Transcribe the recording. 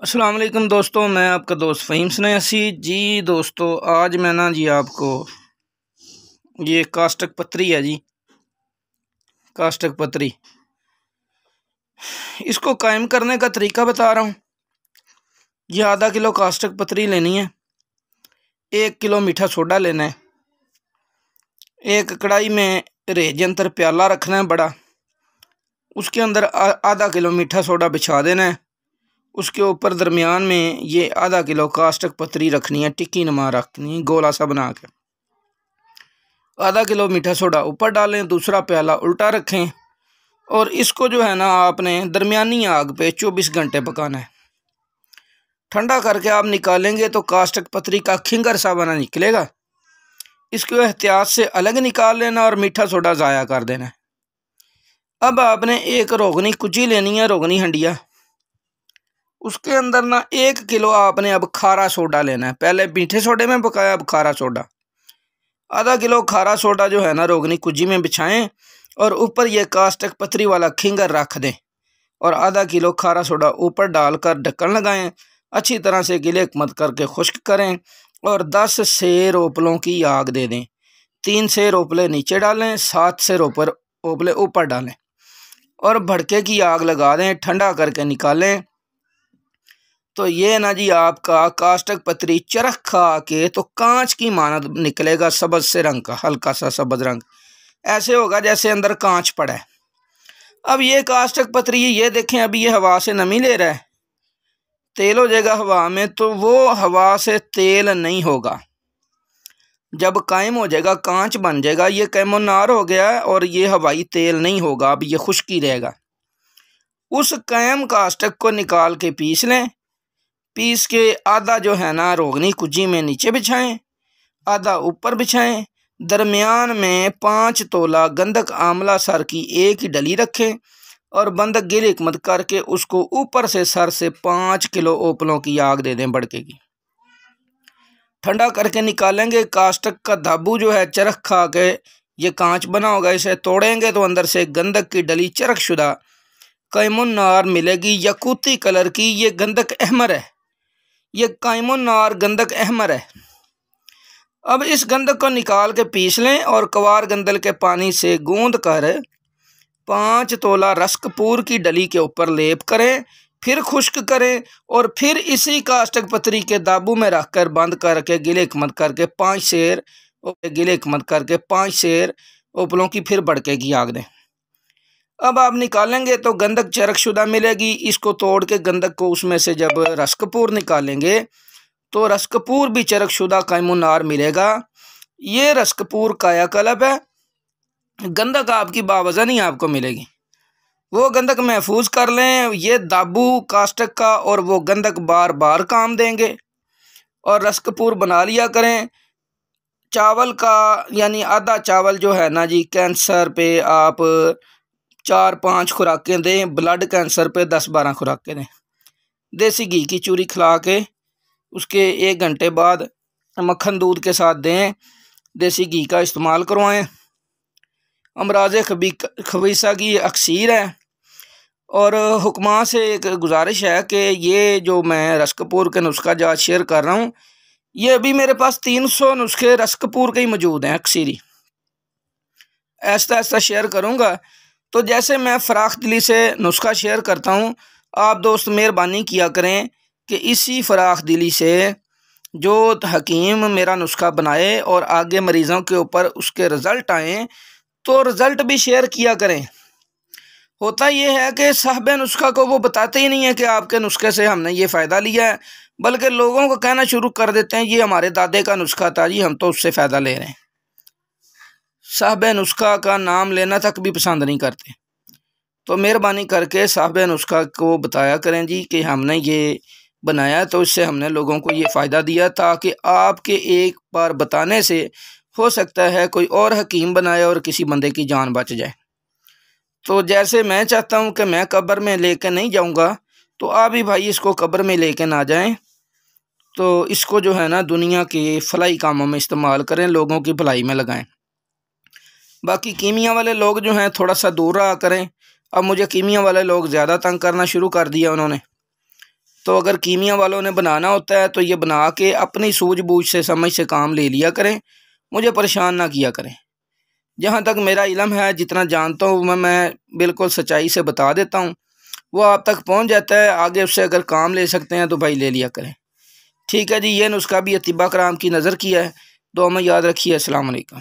अस्सलाम वालेकुम दोस्तों, मैं आपका दोस्त फ़हीम स्नेहसी जी। दोस्तों आज मैं ना जी आपको ये कास्टक पत्री है जी, कास्टक पत्री इसको कायम करने का तरीका बता रहा हूँ। ये आधा किलो कास्टक पत्री लेनी है, 1 किलो मीठा सोडा लेना है, एक कढ़ाई में रेज अंतर प्याला रखना है बड़ा, उसके अंदर आधा किलो मीठा सोडा बिछा देना है। उसके ऊपर दरमियान में ये आधा किलो कास्टक पत्री रखनी है, टिक्की नुमा रखनी है, गोला सा बना के। आधा किलो मीठा सोडा ऊपर डालें, दूसरा प्याला उल्टा रखें और इसको जो है ना आपने दरमियानी आग पे 24 घंटे पकाना है। ठंडा करके आप निकालेंगे तो कास्टक पत्री का खिंगर सा बना निकलेगा। इसको एहतियात से अलग निकाल लेना और मीठा सोडा ज़ाया कर देना है। अब आपने एक रोगनी कुची लेनी है, रोगनी हंडिया। उसके अंदर ना 1 किलो आपने अब खारा सोडा लेना है। पहले मीठे सोडे में पकाया, अब खारा सोडा। आधा किलो खारा सोडा जो है ना रोगनी कुजी में बिछाएं और ऊपर ये कास्टक पत्री वाला खिंगर रख दें और आधा किलो खारा सोडा ऊपर डालकर ढक्कन लगाएं। अच्छी तरह से गिले मत करके खुश्क करें और 10 सेर ओपलों की आग दे दें। 3 सेर ओपले नीचे डालें, 7 सेर ओपले ऊपर डालें और भड़के की आग लगा दें। ठंडा करके निकालें तो ये ना जी आपका कास्टक पत्री चरख खा के तो कांच की मानद निकलेगा, सबज से रंग का, हल्का सा सबज रंग, ऐसे होगा जैसे अंदर कांच पड़ा है। अब ये कास्टक पत्री ये देखें, अभी ये हवा से नमी ले रहा है, तेल हो जाएगा हवा में, तो वो हवा से तेल नहीं होगा। जब कायम हो जाएगा, कांच बन जाएगा, ये कैमोनार हो गया और ये हवाई तेल नहीं होगा, अब ये खुश्की रहेगा। उस कायम कास्टक को निकाल के पीस लें। पीस के आधा जो है ना रोगनी कुजी में नीचे बिछाएं, आधा ऊपर बिछाएं। दरमियान में 5 तोला गंधक आंवला सर की एक ही डली रखें और बंद गिल मत करके उसको ऊपर से सर से 5 किलो ओपलों की आग दे दें बड़के की। ठंडा करके निकालेंगे। कास्टक का धाबू जो है चरख खा के ये कांच बना होगा, इसे तोड़ेंगे तो अंदर से गंधक की डली चरख शुदा कैमुन्नार मिलेगी, यकूती कलर की। ये गंधक अहमर है, ये कैमुन्नार गंधक अहमर है। अब इस गंधक को निकाल के पीस लें और कवार गंदल के पानी से गूंद कर 5 तोला रस कपूर की डली के ऊपर लेप करें, फिर खुश्क करें और फिर इसी कास्टक पत्री के दाबू में रखकर बंद करके गिले मत करके 5 शेर ओपलों की फिर बड़के की आग दें। अब आप निकालेंगे तो गंधक चरखशुदा मिलेगी। इसको तोड़ के गंधक को उसमें से जब रस कपूर निकालेंगे तो रस कपूर भी चरखशुदा कैमुनार मिलेगा। ये रस कपूर काया कलब है, गंधक आपकी बावजन ही आपको मिलेगी। वो गंधक महफूज कर लें। ये दाबू कास्टक का और वो गंधक बार बार काम देंगे और रस कपूर बना लिया करें। चावल का यानी आधा चावल जो है ना जी, कैंसर पे आप 4-5 खुराकें दें, ब्लड कैंसर पे 10-12 खुराकें दें। देसी घी की चूरी खिला के उसके 1 घंटे बाद मक्खन दूध के साथ दें। देसी घी का इस्तेमाल करवाएं। अमराज़ खबीसा की अक्सीर है। और हुक्मा से एक गुजारिश है कि ये जो मैं रस कपूर के नुस्खा जात शेयर कर रहा हूँ, ये अभी मेरे पास 300 नुस्खे रस कपूर के ही मौजूद हैं अक्सीरी। ऐसा ऐसा शेयर करूँगा तो जैसे मैं फ़राख दिली से नुस्खा शेयर करता हूँ, आप दोस्त मेहरबानी किया करें कि इसी फ़राख दिली से जो हकीम मेरा नुस्खा बनाए और आगे मरीज़ों के ऊपर उसके रिज़ल्ट आएँ तो रिज़ल्ट भी शेयर किया करें। होता ये है कि साहब नुस्खा को वो बताते ही नहीं है कि आपके नुस्खे से हमने ये फ़ायदा लिया है, बल्कि लोगों को कहना शुरू कर देते हैं ये हमारे दादे का नुस्खा था जी, हम तो उससे फ़ायदा ले रहे हैं। साहब नुस्खा का नाम लेना तक भी पसंद नहीं करते। तो मेहरबानी करके साहब नुस्खा को बताया करें जी कि हमने ये बनाया तो इससे हमने लोगों को ये फ़ायदा दिया, ताकि आपके एक बार बताने से हो सकता है कोई और हकीम बनाए और किसी बंदे की जान बच जाए। तो जैसे मैं चाहता हूँ कि मैं कब्र में लेके नहीं जाऊँगा, तो आप भी भाई इसको कब्र में लेके ना जाएं। तो इसको जो है ना दुनिया के फलाई कामों में इस्तेमाल करें, लोगों की भलाई में लगाएं। बाकी कीमिया वाले लोग जो हैं थोड़ा सा दूर रहा करें। अब मुझे कीमिया वाले लोग ज़्यादा तंग करना शुरू कर दिया उन्होंने, तो अगर कीमिया वालों ने बनाना होता है तो ये बना के अपनी सूझबूझ से समझ से काम ले लिया करें, मुझे परेशान ना किया करें। जहाँ तक मेरा इल्म है, जितना जानता हूँ मैं बिल्कुल सच्चाई से बता देता हूँ, वो आप तक पहुँच जाता है। आगे उससे अगर काम ले सकते हैं तो भाई ले लिया करें। ठीक है जी, ये नुस्खा भी अतिबा कराम की नज़र किया है। दुआ में याद रखिए। अस्सलाम वालेकुम।